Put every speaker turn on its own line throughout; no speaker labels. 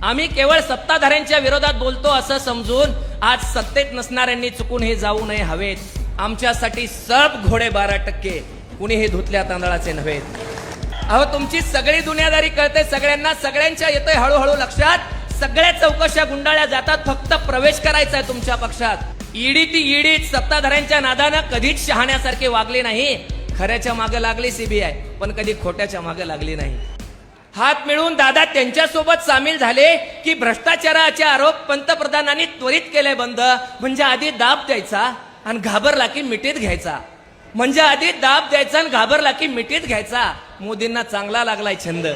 आम्ही केवळ सत्ताधाऱ्यांच्या विरोधात बोलतो असं समजून आज सत्तेत नसणाऱ्यांनी चुकून हे जाऊ नये हवेत. आमच्यासाठी सब घोडे 12%, कुणी हे धुतल्या तांदळाचे नव्हेत. अहो तुमची सगळी दुनियादारी कळते सगळ्यांना, सगळ्यांच्या येतोय हळूहळू लक्षात. सगळ्या चौकशा गुंडाळल्या जातात, फक्त प्रवेश करायचा आहे तुमच्या पक्षात. ईडी ती ईडीच सत्ताधाऱ्यांच्या नादानं कधीच शहाण्यासारखे वागले नाही. खऱ्याच्या मागे लागली सीबीआय, पण कधी खोट्याच्या मागे लागली नाही. हात मिळून दादा त्यांच्यासोबत सामील झाले की भ्रष्टाचाराचे आरोप पंतप्रधानांनी त्वरित केले बंद. म्हणजे आधी दाब द्यायचा आणि घाबरला की मिठीत घ्यायचा. म्हणजे आधी दाब द्यायचा आणि घाबरला की मिठीत घ्यायचा. मोदींना चांगला लागलाय छंद.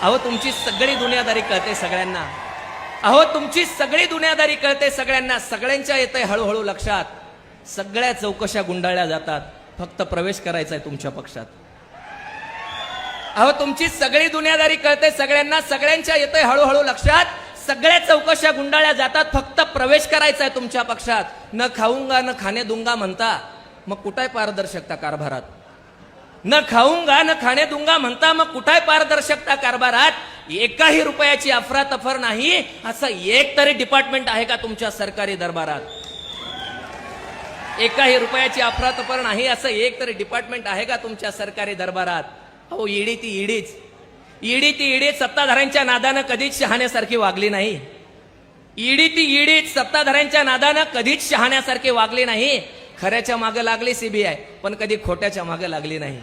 अहो तुमची सगळी दुनियादारी कळते सगळ्यांना. अहो तुमची सगळी दुनियादारी कळते सगळ्यांना, सगळ्यांच्या येतंय हळूहळू लक्षात. सगळ्या चौकशा गुंडाळल्या जातात, फक्त प्रवेश करायचा आहे तुमच्या पक्षात. अहो तुमची सगळी दुनियादारी कळते सगळ्यांना, सगळ्यांच्या येतंय हळूहळू लक्षात. सगळ्या चौकशा गुंडाळल्या जातात, फक्त प्रवेश करायचा आहे तुमच्या पक्षात. न खाऊंगा न खाणे दूंगा म्हणता, मग कुठाय पारदर्शकता कारभारात? न खाऊंगा न खाणे दूंगा म्हणता, मग कुठाय पारदर्शकता कारभारात? एकाही रुपयाची अफरातफर नाही असं एक तरी डिपार्टमेंट आहे का तुमच्या सरकारी दरबारात? एकाही रुपयाची अफरातफर नाही असं एक तरी डिपार्टमेंट आहे का तुमच्या सरकारी दरबारात? अहो ईडी ती ईडीच, ईडी ती ईडीच सत्ताधाऱ्यांच्या नादानं कधीच शहाण्यासारखी वागली नाही. ईडी ती ईडीच सत्ताधाऱ्यांच्या नादानं कधीच शहाण्यासारखी वागली नाही. खऱ्याच्या मागे लागली सीबीआय, पण कधी खोट्याच्या मागे लागली नाही.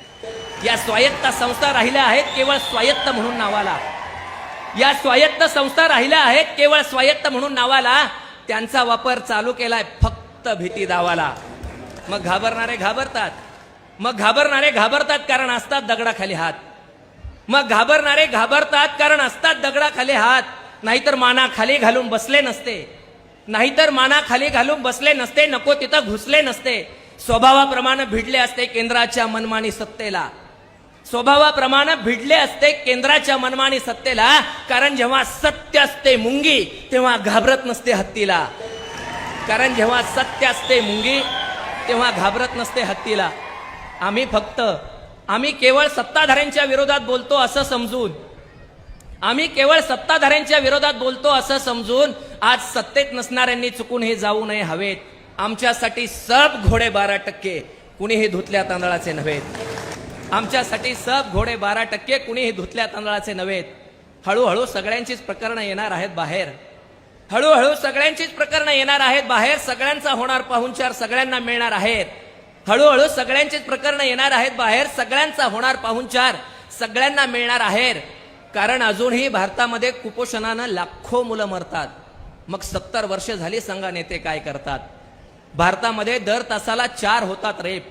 या स्वायत्त संस्था राहिल्या आहेत केवळ स्वायत्त म्हणून नावाला. या स्वायत्त संस्था राहिल्या आहेत केवळ स्वायत्त म्हणून नावाला. त्यांचा वापर चालू केलाय फक्त भीती दावाला. मग घाबरणारे घाबरतात, मग घाबरणारे घाबरतात कारण असतात दगडाखाली हात. मग घाबरणारे घाबरतात कारण असतात दगडाखाली हात. नाहीतर माना खाली घालून बसले नसते, नाहीतर माना खाली घालून बसले नसते, नको तिथं घुसले नसते. स्वभावाप्रमाणे भिडले असते केंद्राच्या मनमानी सत्तेला. स्वभावाप्रमाणे भिडले असते केंद्राच्या मनमानी सत्तेला. कारण जेव्हा सत्य असते मुंगी तेव्हा घाबरत नसते हत्तीला. कारण जेव्हा सत्य असते मुंगी तेव्हा घाबरत नसते हत्तीला. आम्ही केवळ सत्ताधाऱ्यांच्या विरोधात बोलतो असं समजून, आम्ही केवळ सत्ताधाऱ्यांच्या विरोधात बोलतो असं समजून आज सत्तेत नसणाऱ्यांनी चुकून हे जाऊ नये हवेत. आमच्यासाठी सब घोडे 12%, कुणी हे धुतल्या तांदळाचे नव्हेत. आमच्यासाठी सब घोडे 12%, कुणी हे धुतल्या तांदळाचे नव्हेत. हळूहळू सगळ्यांचीच प्रकरणं येणार आहेत बाहेर. हळूहळू सगळ्यांचीच प्रकरणं येणार आहेत बाहेर. सगळ्यांचा होणार पाहुणचार सगळ्यांना मिळणार आहेत. हळूहळू सगळ्यांचीच प्रकरणं येणार आहेत बाहेर. सगळ्यांचा होणार पाहुणचार सगळ्यांना मिळणार आहेत. कारण अजूनही भारतामध्ये कुपोषणानं लाखो मुलं मरतात. मग 70 वर्ष झाली, सांगा नेते काय करतात? भारतामध्ये दर तासाला 4 होतात रेप.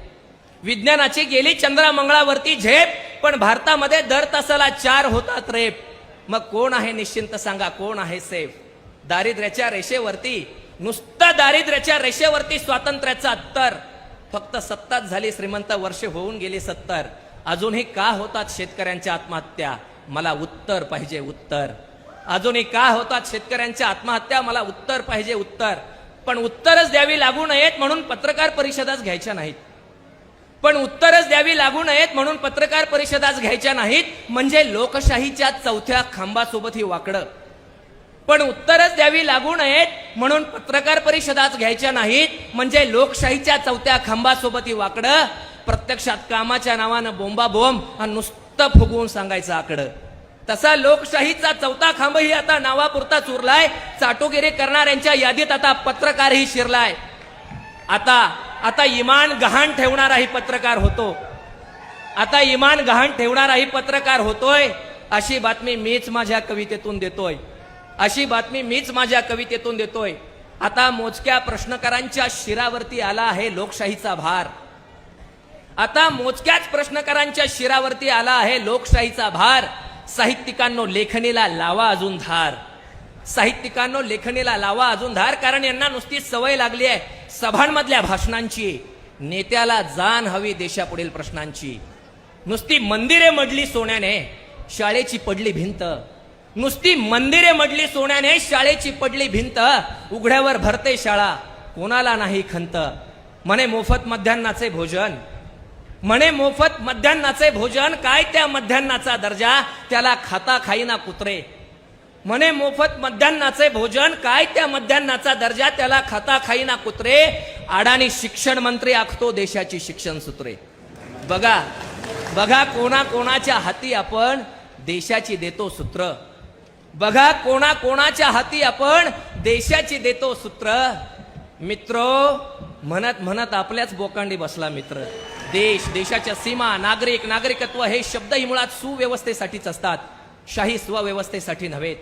विज्ञानाची गेली चंद्रा मंगळावरती झेप, पण भारतामध्ये दर तासाला 4 होतात रेप. मग कोण आहे निश्चिंत सांगा, कोण आहे सेफ? दारिद्र्याच्या रेषेवरती, नुसतं दारिद्र्याच्या रेषेवरती स्वातंत्र्याचा अत्तर. फक्त 70 झाली श्रीमंत वर्षे, होऊन गेली 70. अजूनही का होतात शेतकऱ्यांच्या आत्महत्या? मला उत्तर पाहिजे, उत्तर. अजूनही का होतात शेतकऱ्यांच्या आत्महत्या? मला उत्तर पाहिजे, उत्तर. पण उत्तरच द्यावी लागू नयेत म्हणून पत्रकार परिषदाच घ्यायच्या नाहीत. पण उत्तरच द्यावी लागू नयेत म्हणून पत्रकार परिषदाच घ्यायच्या नाहीत. म्हणजे लोकशाहीच्या चौथ्या खांबासोबत ही वाकडं. पण उत्तरच द्यावी लागू नयेत म्हणून पत्रकार परिषदाच घ्यायच्या नाहीत. म्हणजे लोकशाहीच्या चौथ्या खांबासोबत ही वाकडं. प्रत्यक्षात कामाच्या नावानं बोंबाबोंब आणि नुसतं फुगवून सांगायचं आकडं. तसा लोकशाहीचा चौथा खांबही आता नावापुरता चुरलाय. चाटोगिरी करणाऱ्यांच्या यादीत आता पत्रकारही शिरलाय. आता इमान गहाण ठेवणाराही पत्रकार होतो. आता इमान गहाण ठेवणाराही पत्रकार होतोय. अशी बातमी मीच माझ्या कवितेतून देतोय. अशी बातमी मीच माझ्या कवितेतून देतोय. आता मोजक्या प्रश्नकारांच्या शिरावरती आला आहे लोकशाहीचा भार. आता मोजक्याच प्रश्नकारांच्या शिरावरती आला आहे लोकशाहीचा भार. साहित्यिकांनो लेखणीला लावा अजून धार. साहित्यिकांनो लेखणीला लावा अजून धार. कारण यांना नुसती सवय लागली आहे सभांमधल्या भाषणांची. नेत्याला जाण हवी देशापुढील प्रश्नांची. नुसती मंदिरे मडली सोन्याने, शाळेची पडली भिंत. नुसती मंदिरे मडली सोन्याने, शाळेची पडली भिंत. उघड्यावर भरते शाळा, कोणाला नाही खंत. म्हणे मोफत मध्यान्नाचे भोजन, म्हणे मोफत मध्यान्नाचे भोजन. काय त्या मध्यान्नाचा दर्जा, त्याला खाता खाईना कुत्रे. म्हणे मोफत मध्यान्नाचे भोजन, काय त्या मध्यान्नाचा दर्जा, त्याला खाता खाईना कुत्रे, अडाणी शिक्षण मंत्री आखतो देशाची शिक्षण सूत्रे. बघा बघा कोणाच्या हाती आपण देशाची देतो सूत्र. बघा कोणाच्या हाती आपण देशाची देतो सूत्र. मित्रो, म्हणत म्हणत आपल्याच बोकांडी बसला मित्र. देशाच्या सीमा, नागरिकत्व हे शब्दही मुळात सुव्यवस्थेसाठीच असतात, शाही स्वव्यवस्थेसाठी नव्हेत.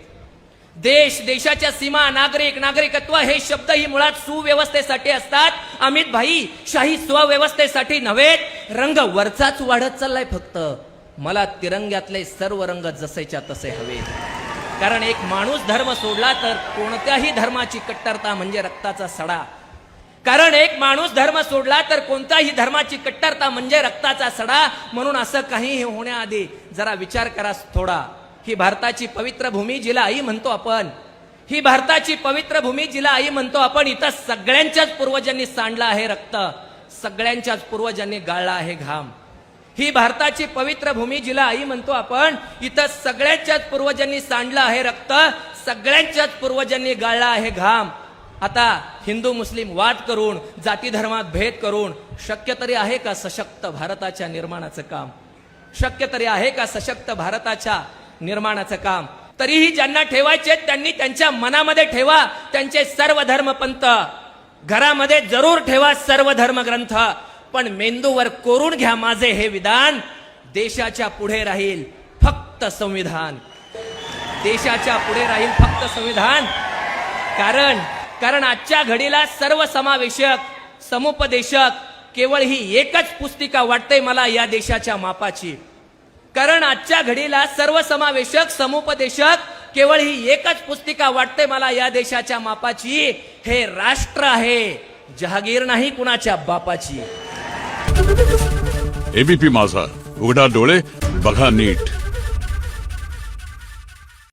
देशाच्या सीमा, नागरिकत्व हे शब्दही मुळात सुव्यवस्थेसाठी असतात, अमित भाई, शाही स्वव्यवस्थेसाठी नव्हेत. रंग वरचाच वाढत चाललाय फक्त. मला तिरंग्यातले सर्व रंग जसेच्या तसे हवेत. कारण एक माणूस धर्म सोडला तर कोणत्याही धर्माची कट्टरता म्हणजे रक्ताचा सडा. कारण एक माणूस धर्म सोडला तर कोणत्याही धर्माची कट्टरता म्हणजे रक्ताचा सडा. म्हणून असं काही होण्याआधी जरा विचार करा थोडा. ही भारताची पवित्र भूमी जिला आई म्हणतो आपण, ही भारताची पवित्र भूमी जिला आई म्हणतो आपण, इथं सगळ्यांच्याच पूर्वजांनी सांडलं आहे रक्त, सगळ्यांच्याच पूर्वजांनी गाळला आहे घाम. ही भारताची पवित्र भूमी जिला आई म्हणतो आपण, इथं सगळ्यांच्याच पूर्वजांनी सांडलं आहे रक्त, सगळ्यांच्याच पूर्वजांनी गाळला आहे घाम. आता हिंदू मुस्लिम वाद करून, जाती धर्मात भेद करून शक्य तरी आहे का सशक्त भारताच्या निर्माणाचं काम? शक्य तरी आहे का सशक्त भारताच्या निर्माणाचं काम? तरीही ज्यांना ठेवायचे त्यांनी त्यांच्या मनामध्ये ठेवा त्यांचे सर्व धर्मपंथ, घरामध्ये जरूर ठेवा सर्व धर्मग्रंथ, पण मेंदूवर कोरून घ्या माझे हे विधान, देशाच्या पुढे राहील फक्त संविधान. देशाच्या पुढे राहील फक्त संविधान. कारण आजच्या घडीला सर्वसमावेशक, समुपदेशक केवळ ही एकच पुस्तिका वाटते मला या देशाच्या मापाची. कारण आजच्या घडीला सर्वसमावेशक, समुपदेशक केवळ ही एकच पुस्तिका वाटते मला या देशाच्या मापाची. हे राष्ट्र आहे, जहागीर नाही कुणाच्या बापाची.
एबीपी माझा, उघडा डोळे बघा नीट.